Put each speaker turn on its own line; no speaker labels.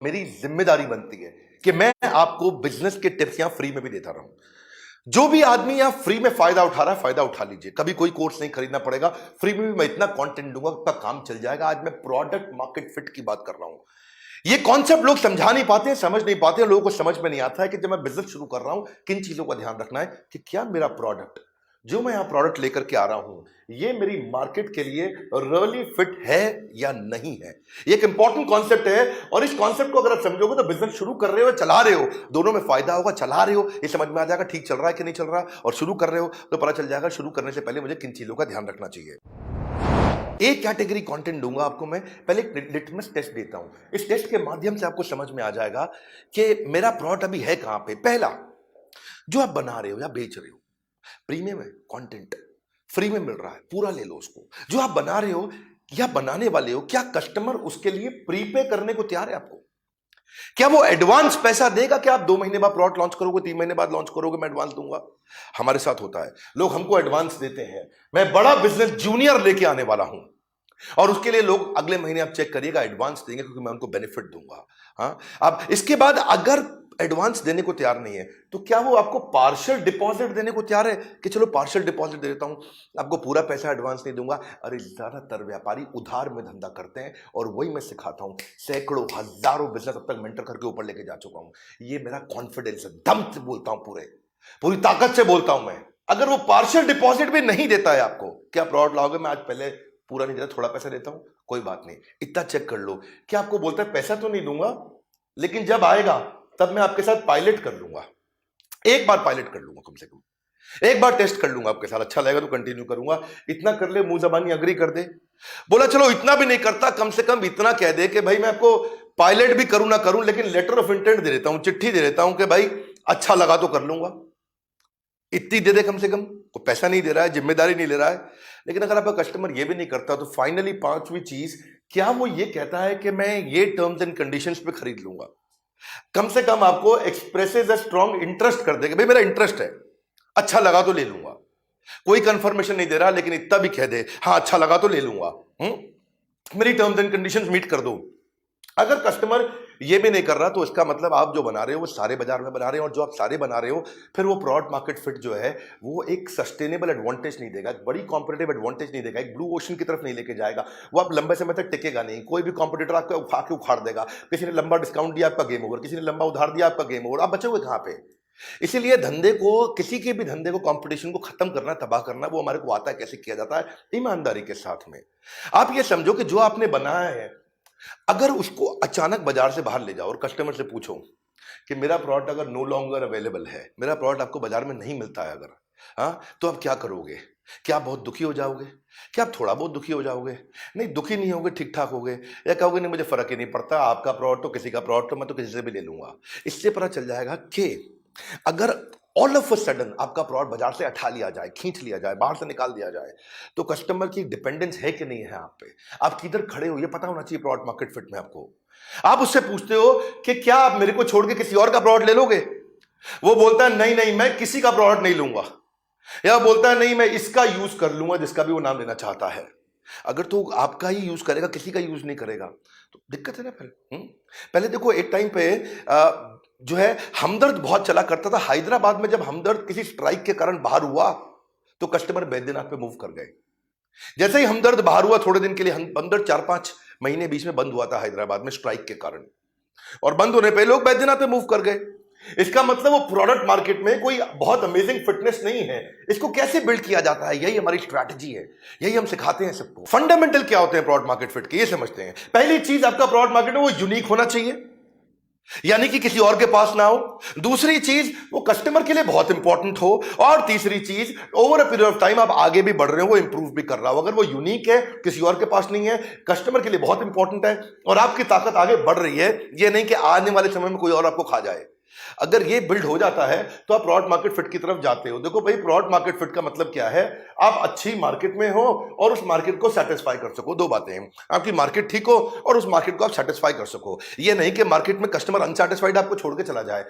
मेरी जिम्मेदारी बनती है कि मैं आपको बिजनेस के टिप्स यहां फ्री में भी देता रहूं। जो भी आदमी यहां फ्री में फायदा उठा रहा है, फायदा उठा लीजिए। कभी कोई कोर्स नहीं खरीदना पड़ेगा, फ्री में भी मैं इतना कंटेंट दूंगा, आपका काम चल जाएगा। आज मैं प्रोडक्ट मार्केट फिट की बात कर रहा हूं। ये कॉन्सेप्ट लोग समझा नहीं पाते हैं, समझ नहीं पाते हैं। लोगों को समझ में नहीं आता है कि जब मैं बिजनेस शुरू कर रहा हूं, किन चीजों का ध्यान रखना है कि क्या मेरा प्रोडक्ट, जो मैं यहां प्रोडक्ट लेकर के आ रहा हूं, ये मेरी मार्केट के लिए रियली फिट है या नहीं है। ये एक इंपॉर्टेंट कॉन्सेप्ट है, और इस कॉन्सेप्ट को अगर आप समझोगे तो बिजनेस शुरू कर रहे हो, चला रहे हो, दोनों में फायदा होगा। चला रहे हो ये समझ में आ जाएगा ठीक चल रहा है कि नहीं चल रहा, और शुरू कर रहे हो तो पता चल जाएगा शुरू करने से पहले मुझे किन चीजों का ध्यान रखना चाहिए। एक कैटेगरी कंटेंट दूंगा आपको मैं, पहले एक लिटमस टेस्ट देता हूं। इस टेस्ट के माध्यम से आपको समझ में आ जाएगा कि मेरा प्रोडक्ट अभी है कहां पे। पहला, जो आप बना रहे हो या बेच रहे हो, प्रीमियम है, कंटेंट फ्री में मिल रहा है, पूरा ले लो उसको। जो आप बना रहे हो या बनाने वाले हो, क्या कस्टमर उसके लिए प्रीपे करने को तैयार है आपको? क्या वो एडवांस पैसा देगा? क्या आप 2 महीने बाद प्रोडक्ट लॉन्च करोगे, 3 महीने बाद लॉन्च करोगे, मैं एडवांस दूंगा? हमारे साथ होता है, लोग हमको एडवांस देते हैं। मैं बड़ा बिजनेस जूनियर लेके आने वाला हूं, और उसके लिए लोग अगले महीने आप चेक करिएगा एडवांस देंगे, क्योंकि मैं उनको बेनिफिट दूंगा। हाँ, अब इसके बाद अगर एडवांस देने को तैयार नहीं है, तो क्या वो आपको पार्शियल डिपॉजिट देने को तैयार है कि चलो पार्शियल डिपॉजिट दे देता हूं, आपको पूरा पैसा एडवांस नहीं दूंगा? अरे ज्यादातर व्यापारी उधार में धंधा करते हैं, और वही मैं सिखाता हूं। सैकड़ों हजारों बिजनेस अब तक मेंटर करके ऊपर लेके जा चुका हूं। ये मेरा कॉन्फिडेंस है, दम से बोलता हूं, पूरी ताकत से बोलता हूं मैं। अगर वो पार्शियल डिपॉजिट भी नहीं देता है आपको, क्या प्रोडक्ट लाओगे? मैं आज पहले पूरा नहीं देता, थोड़ा पैसा देता हूं, कोई बात नहीं, इतना चेक कर लो। क्या आपको बोलता है पैसा तो नहीं दूंगा, लेकिन जब आएगा तब मैं आपके साथ पायलट कर लूंगा, एक बार पायलट कर लूंगा, कम से कम एक बार टेस्ट कर लूंगा आपके साथ, अच्छा लगेगा तो कंटिन्यू करूंगा। इतना कर ले, मुंह जबानी अग्री कर दे। बोला चलो इतना भी नहीं करता, कम से कम इतना कह दे कि भाई मैं आपको पायलट भी करूं ना करूं, लेकिन लेटर ऑफ इंटेंट दे देता हूं, चिट्ठी दे देता हूं कि भाई अच्छा लगा तो कर लूंगा। इतनी दे दे कम से कम। वो पैसा नहीं दे रहा है, जिम्मेदारी नहीं ले रहा है। लेकिन अगर आपका कस्टमर ये भी नहीं करता, तो फाइनली पांचवी चीज, क्या वो ये कहता है कि मैं ये टर्म्स एंड कंडीशंस पे खरीद लूंगा? कम से कम आपको एक्सप्रेसेस अ स्ट्रॉन्ग इंटरेस्ट कर देगा, भाई मेरा इंटरेस्ट है, अच्छा लगा तो ले लूंगा। कोई कंफर्मेशन नहीं दे रहा, लेकिन इतना भी कह दे हाँ अच्छा लगा तो ले लूंगा, मेरी टर्म्स एंड कंडीशंस मीट कर दो। अगर कस्टमर ये भी नहीं कर रहा, तो इसका मतलब आप जो बना रहे हो वो सारे बाजार में बना रहे हो, और जो आप सारे बना रहे हो, फिर वो प्रोडक्ट मार्केट फिट जो है वो एक सस्टेनेबल एडवांटेज नहीं देगा, एक बड़ी कॉम्पिटेटिव एडवांटेज नहीं देगा, एक ब्लू ओशन की तरफ नहीं लेके जाएगा। वो आप लंबे समय तक टिकेगा नहीं। कोई भी कॉम्पिटिटर आपको उठा के उखाड़ देगा। किसी ने लंबा डिस्काउंट दिया, आपका गेम ओवर। किसी ने लंबा उधार दिया, आपका गेम ओवर। आप बचोगे कहां पे? इसीलिए धंधे को, किसी के भी धंधे को, कंपटीशन को खत्म करना, तबाह करना, वो हमारे को आता है कैसे किया जाता है, ईमानदारी के साथ में। आप ये समझो कि जो आपने बनाया है, अगर उसको अचानक बाजार से बाहर ले जाओ और कस्टमर से पूछो कि मेरा प्रोडक्ट अगर नो लॉन्गर अवेलेबल है, मेरा प्रोडक्ट आपको बाजार में नहीं मिलता है अगर, हाँ, तो आप क्या करोगे? क्या आप बहुत दुखी हो जाओगे? क्या आप थोड़ा बहुत दुखी हो जाओगे? नहीं, दुखी नहीं होगे, ठीक ठाक होगे, या कहोगे नहीं मुझे फर्क ही नहीं पड़ता, आपका प्रोडक्ट तो किसी का प्रोडक्ट तो मैं तो किसी से भी ले लूंगा। इससे पता चल जाएगा कि अगर ऑल ऑफ अ सडन आपका प्रोडक्ट बाजार से हटा लिया जाए, खींच लिया जाए, बाहर से निकाल दिया जाए, तो कस्टमर की डिपेंडेंस है कि नहीं है आप पे, आप किधर खड़े हो, ये पता होना चाहिए प्रोडक्ट मार्केट फिट में आपको। आप उससे पूछते हो कि क्या आप मेरे को छोड़ के किसी और का प्रोडक्ट ले लोगे? वो बोलता है नहीं नहीं, मैं किसी का प्रोडक्ट नहीं लूंगा, या बोलता है नहीं मैं इसका यूज कर लूंगा, जिसका भी वो नाम लेना चाहता है। अगर तो आपका ही यूज करेगा, किसी का यूज नहीं करेगा, तो दिक्कत है ना फिर। पहले देखो, एक टाइम पे जो है हमदर्द बहुत चला करता था। हैदराबाद में जब हमदर्द किसी स्ट्राइक के कारण बाहर हुआ, तो कस्टमर बैद्यनाथ पे मूव कर गए। जैसे ही हमदर्द बाहर हुआ, थोड़े दिन के लिए हमदर्द 4-5 महीने बीच में बंद हुआ था हैदराबाद में स्ट्राइक के कारण, और बंद होने पे लोग बैद्यनाथ पे मूव कर गए। इसका मतलब वो प्रोडक्ट मार्केट में कोई बहुत अमेजिंग फिटनेस नहीं है। इसको कैसे बिल्ड किया जाता है, यही हमारी स्ट्रैटेजी है, यही हम सिखाते हैं सबको। फंडामेंटल क्या होते हैं प्रोडक्ट मार्केट फिट के, ये समझते हैं। पहली चीज, आपका प्रोडक्ट मार्केट में वो यूनिक होना चाहिए, यानी कि किसी और के पास ना हो। दूसरी चीज, वो कस्टमर के लिए बहुत इंपॉर्टेंट हो। और तीसरी चीज, over a period of time आप आगे भी बढ़ रहे हो, वो इंप्रूव भी कर रहा हो। अगर वो यूनिक है, किसी और के पास नहीं है, कस्टमर के लिए बहुत इंपॉर्टेंट है, और आपकी ताकत आगे बढ़ रही है, ये नहीं कि आने वाले समय में कोई और आपको खा जाए। अगर ये बिल्ड हो जाता है, तो आप प्रोडक्ट मार्केट फिट की तरफ जाते हो। देखो भाई, प्रोडक्ट मार्केट फिट का मतलब क्या है? आप अच्छी मार्केट में हो और उस मार्केट को सेटिस्फाई कर सको। दो बातें हैं, आपकी मार्केट ठीक हो और उस मार्केट को आप सेटिस्फाई कर सको। ये नहीं कि मार्केट में कस्टमर अनसेटिस्फाइड आपको छोड़ के चला जाए।